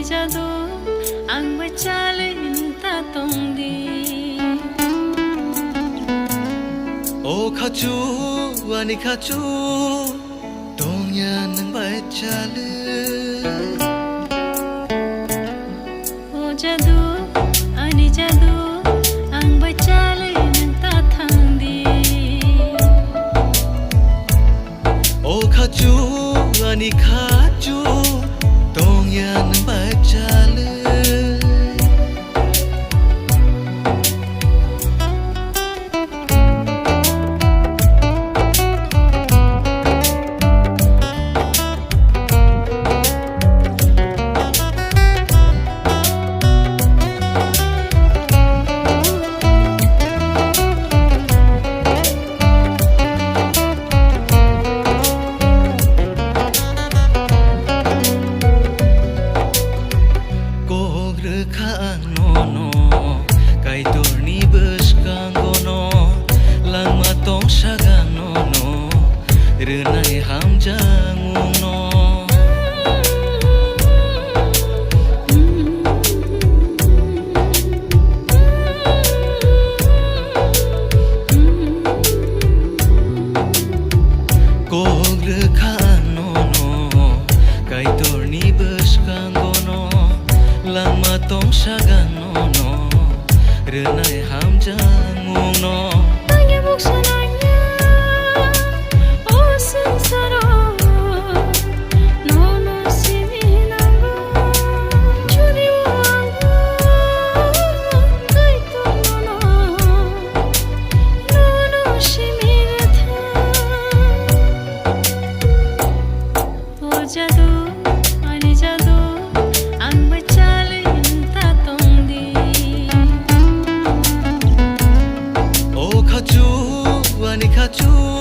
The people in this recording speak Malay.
Jado ang bacalin tatongdi O khachu ani khachu dongya nang bacale O jado ani jado ang bacalin tatangdi O khachu ani khachu dongya nang bacale Renai ham jangung no Kog rekhan no kai torni beskang gono lang matong sagang no renai ham jangung no Tanya buksananya Jado ani jado ang bacalin tatongdi O khachu ani khachu